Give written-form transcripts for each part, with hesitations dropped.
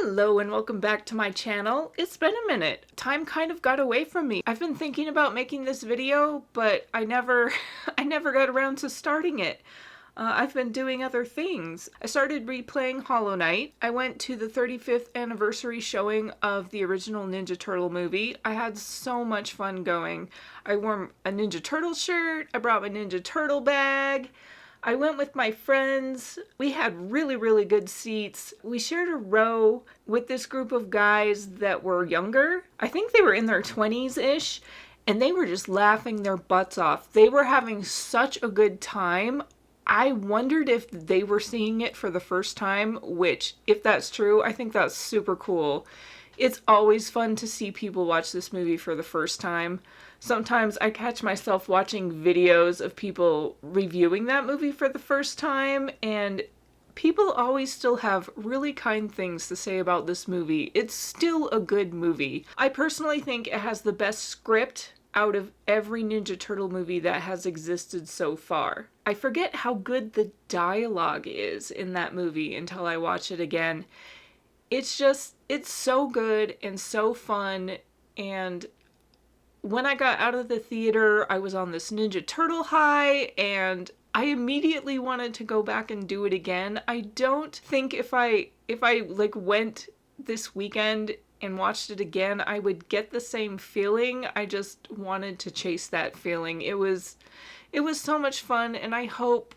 Hello and welcome back to my channel. It's been a minute. Time kind of got away from me. I've been thinking about making this video, but I never got around to starting it. I've been doing other things. I started replaying Hollow Knight. I went to the 35th anniversary showing of the original Ninja Turtle movie. I had so much fun going. I wore a Ninja Turtle shirt. I brought my Ninja Turtle bag. I went with my friends. We had really good seats. We shared a row with this group of guys that were younger. I think they were in their 20s-ish, and they were just laughing their butts off. They were having such a good time. I wondered if they were seeing it for the first time, which, if that's true, I think that's super cool. It's always fun to see people watch this movie for the first time. Sometimes I catch myself watching videos of people reviewing that movie for the first time, and people always still have really kind things to say about this movie. It's still a good movie. I personally think it has the best script out of every Ninja Turtle movie that has existed so far. I forget how good the dialogue is in that movie until I watch it again. It's so good and so fun, and when I got out of the theater, I was on this Ninja Turtle high, and I immediately wanted to go back and do it again. I don't think if I went this weekend and watched it again, I would get the same feeling. I just wanted to chase that feeling. It was so much fun, and I hope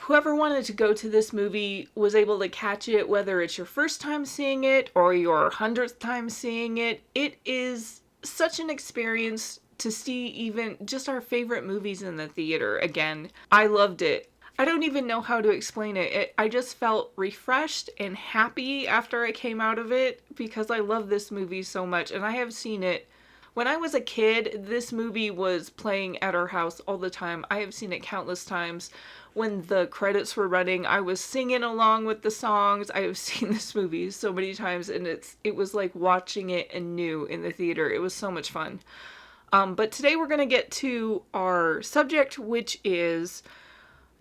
whoever wanted to go to this movie was able to catch it, whether it's your first time seeing it or your 100th time seeing it. It is such an experience to see even just our favorite movies in the theater again. I loved it. I don't even know how to explain it. I just felt refreshed and happy after I came out of it because I love this movie so much, and I have seen it. When I was a kid, this movie was playing at our house all the time. I have seen it countless times. When the credits were running, I was singing along with the songs. I have seen this movie so many times, and it was like watching it anew in the theater. It was so much fun. But today we're going to get to our subject, which is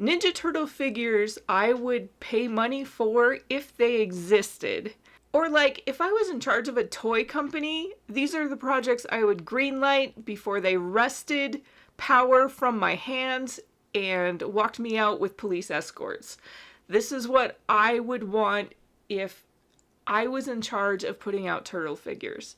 Ninja Turtle figures I would pay money for if they existed. Or like, if I was in charge of a toy company, these are the projects I would greenlight before they wrested power from my hands and walked me out with police escorts. This is what I would want if I was in charge of putting out turtle figures.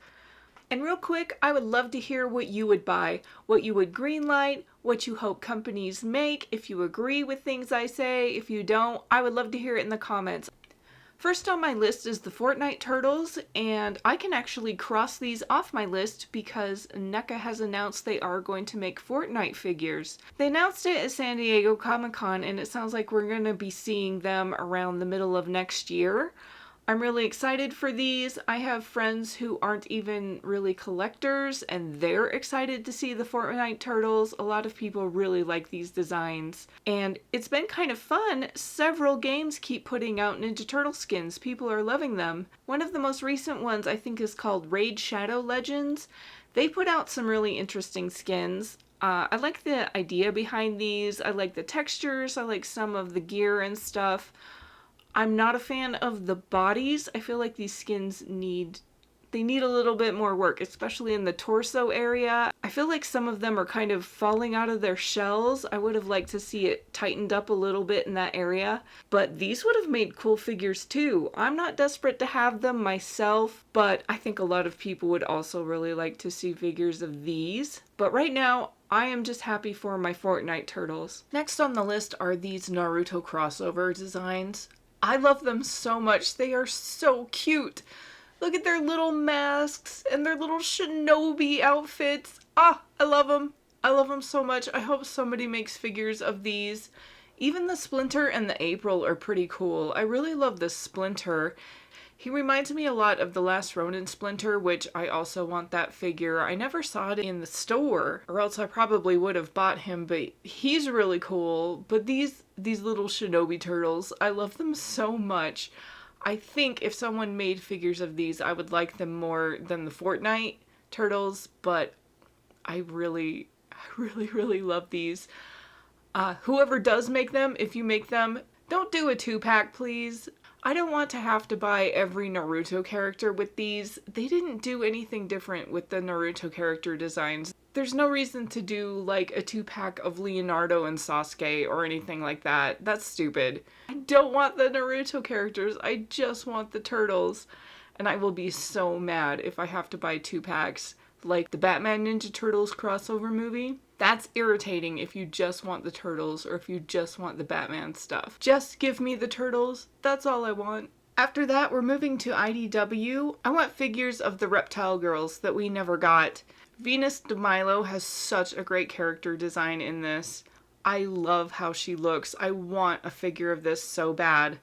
And real quick, I would love to hear what you would buy, what you would greenlight, what you hope companies make, if you agree with things I say. If you don't, I would love to hear it in the comments. First on my list is the Fortnite Turtles, and I can actually cross these off my list because NECA has announced they are going to make Fortnite figures. They announced it at San Diego Comic-Con, and it sounds like we're going to be seeing them around the middle of next year. I'm really excited for these. I have friends who aren't even really collectors, and they're excited to see the Fortnite Turtles. A lot of people really like these designs, and it's been kind of fun. Several games keep putting out Ninja Turtle skins. People are loving them. One of the most recent ones I think is called Raid Shadow Legends. They put out some really interesting skins. I like the idea behind these. I like the textures. I like some of the gear and stuff. I'm not a fan of the bodies. I feel like these skins need a little bit more work, especially in the torso area. I feel like some of them are kind of falling out of their shells. I would have liked to see it tightened up a little bit in that area. But these would have made cool figures too. I'm not desperate to have them myself, but I think a lot of people would also really like to see figures of these. But right now, I am just happy for my Fortnite Turtles. Next on the list are these Naruto crossover designs. I love them so much. They are so cute. Look at their little masks and their little shinobi outfits. Ah, I love them. I love them so much. I hope somebody makes figures of these. Even the Splinter and the April are pretty cool. I really love the Splinter. He reminds me a lot of the Last Ronin Splinter, which I also want that figure. I never saw it in the store, or else I probably would have bought him, but he's really cool. But these little shinobi turtles, I love them so much. I think if someone made figures of these, I would like them more than the Fortnite turtles, but I really love these. Whoever does make them, if you make them, don't do a 2-pack, please. I don't want to have to buy every Naruto character with these. They didn't do anything different with the Naruto character designs. There's no reason to do like a 2-pack of Leonardo and Sasuke or anything like that. That's stupid. I don't want the Naruto characters. I just want the turtles. And I will be so mad if I have to buy 2-packs like the Batman Ninja Turtles crossover movie. That's irritating if you just want the turtles or if you just want the Batman stuff. Just give me the turtles. That's all I want. After that, we're moving to IDW. I want figures of the reptile girls that we never got. Venus de Milo has such a great character design in this. I love how she looks. I want a figure of this so bad.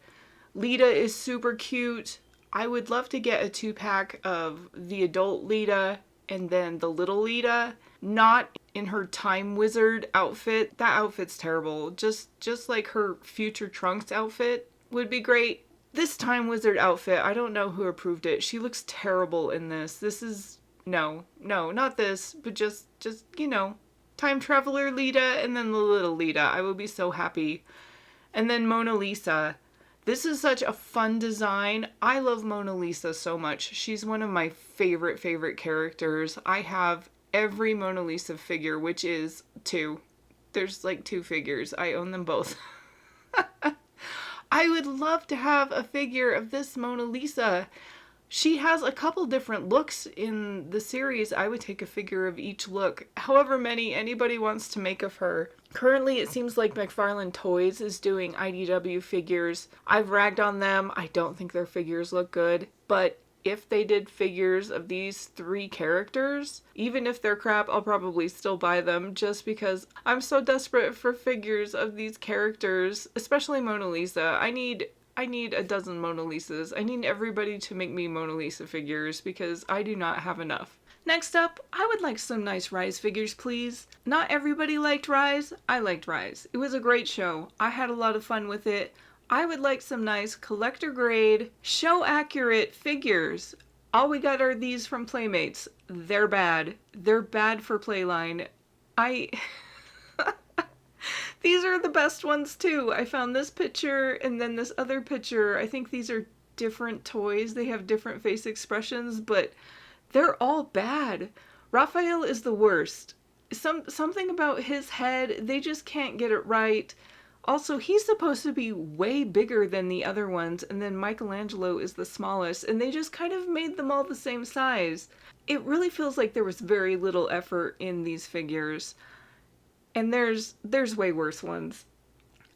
Lita is super cute. I would love to get a 2-pack of the adult Lita and then the little Lita. Not in her Time Wizard outfit. That outfit's terrible. Just like her future Trunks outfit would be great. This Time Wizard outfit, I don't know who approved it. She looks terrible in this. This is, no, not this, but just, you know, Time Traveler Lita and then the little Lita. I would be so happy. And then Mona Lisa. This is such a fun design. I love Mona Lisa so much. She's one of my favorite characters. I have every Mona Lisa figure, which is 2. There's like 2 figures. I own them both. I would love to have a figure of this Mona Lisa. She has a couple different looks in the series. I would take a figure of each look, however many anybody wants to make of her. Currently, it seems like McFarlane Toys is doing IDW figures. I've ragged on them. I don't think their figures look good, but if they did figures of these 3 characters, even if they're crap, I'll probably still buy them just because I'm so desperate for figures of these characters, especially Mona Lisa. I need a dozen Mona Lisas. I need everybody to make me Mona Lisa figures because I do not have enough. Next up, I would like some nice Rise figures, please. Not everybody liked Rise. I liked Rise. It was a great show. I had a lot of fun with it. I would like some nice collector grade, show accurate figures. All we got are these from Playmates. They're bad. They're bad for Playline. These are the best ones too. I found this picture and then this other picture. I think these are different toys. They have different face expressions, but they're all bad. Raphael is the worst. Something about his head, they just can't get it right. Also, he's supposed to be way bigger than the other ones, and then Michelangelo is the smallest, and they just kind of made them all the same size. It really feels like there was very little effort in these figures. And there's way worse ones.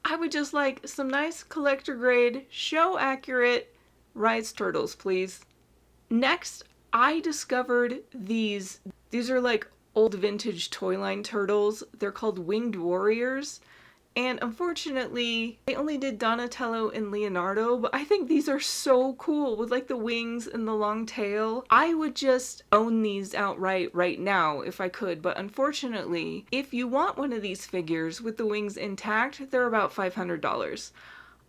I would just like some nice collector grade, show accurate Rise turtles, please. Next, I discovered these. These are like old vintage Toyline turtles. They're called Winged Warriors. And unfortunately, they only did Donatello and Leonardo, but I think these are so cool with like the wings and the long tail. I would just own these outright right now if I could, but unfortunately, if you want one of these figures with the wings intact, they're about $500.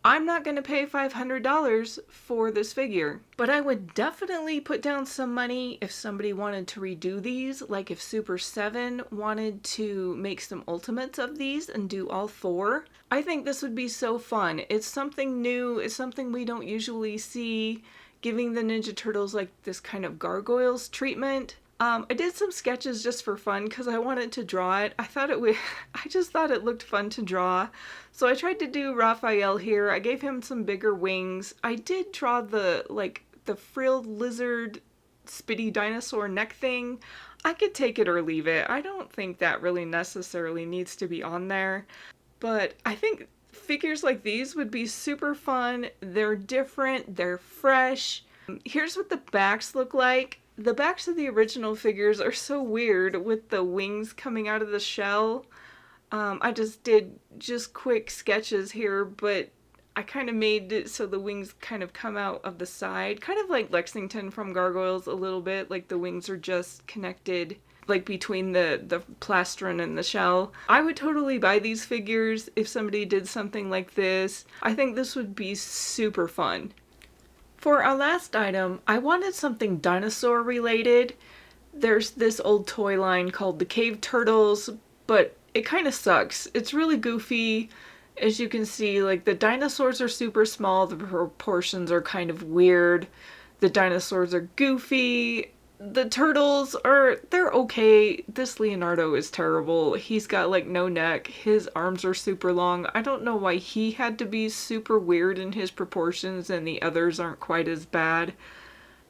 I'm not going to pay $500 for this figure, but I would definitely put down some money if somebody wanted to redo these, like if Super 7 wanted to make some ultimates of these and do all 4. I think this would be so fun. It's something new, it's something we don't usually see, giving the Ninja Turtles like this kind of gargoyles treatment. I did some sketches just for fun because I wanted to draw it. I just thought it looked fun to draw. So I tried to do Raphael here. I gave him some bigger wings. I did draw the frilled lizard spitty dinosaur neck thing. I could take it or leave it. I don't think that really necessarily needs to be on there. But I think figures like these would be super fun. They're different. They're fresh. Here's what the backs look like. The backs of the original figures are so weird with the wings coming out of the shell. I just did quick sketches here, but I kind of made it so the wings kind of come out of the side. Kind of like Lexington from Gargoyles a little bit, like the wings are just connected like between the plastron and the shell. I would totally buy these figures if somebody did something like this. I think this would be super fun. For our last item, I wanted something dinosaur related. There's this old toy line called the Cave Turtles, but it kind of sucks. It's really goofy. As you can see, like the dinosaurs are super small, the proportions are kind of weird. The dinosaurs are goofy. The turtles are, they're okay. This Leonardo is terrible. He's got like no neck. His arms are super long. I don't know why he had to be super weird in his proportions and the others aren't quite as bad.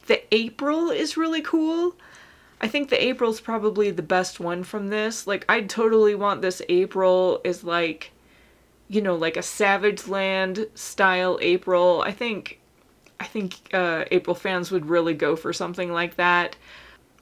The April is really cool. I think the April's probably the best one from this. Like, I totally want this April as like, you know, like a Savage Land style April. I think April fans would really go for something like that.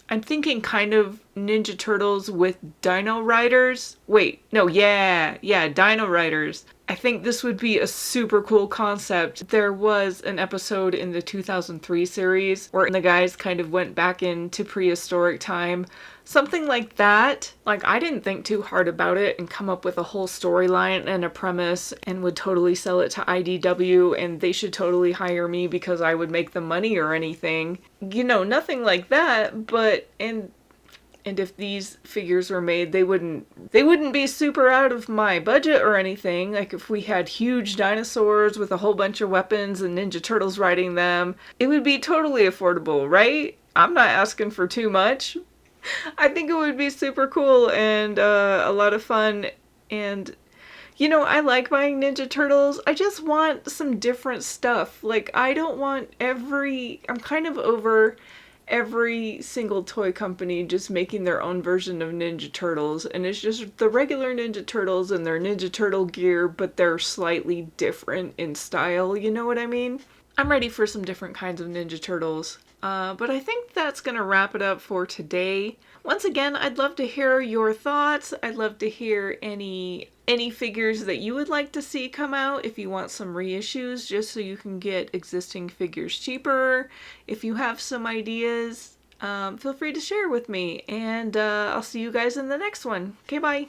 I'm thinking kind of Ninja Turtles with Dino Riders. Wait, no, yeah, Dino Riders. I think this would be a super cool concept. There was an episode in the 2003 series where the guys kind of went back into prehistoric time. Something like that. Like, I didn't think too hard about it and come up with a whole storyline and a premise and would totally sell it to IDW and they should totally hire me because I would make the money or anything. You know, nothing like that, but and if these figures were made, they wouldn't be super out of my budget or anything. Like if we had huge dinosaurs with a whole bunch of weapons and Ninja Turtles riding them, it would be totally affordable, right? I'm not asking for too much. I think it would be super cool and a lot of fun. And you know, I like buying Ninja Turtles. I just want some different stuff. Like, I don't want I'm kind of over every single toy company just making their own version of Ninja Turtles. And it's just the regular Ninja Turtles and their Ninja Turtle gear, but they're slightly different in style. You know what I mean? I'm ready for some different kinds of Ninja Turtles. But I think that's going to wrap it up for today. Once again, I'd love to hear your thoughts. I'd love to hear any figures that you would like to see come out. If you want some reissues, just so you can get existing figures cheaper. If you have some ideas, feel free to share with me. And I'll see you guys in the next one. Okay, bye.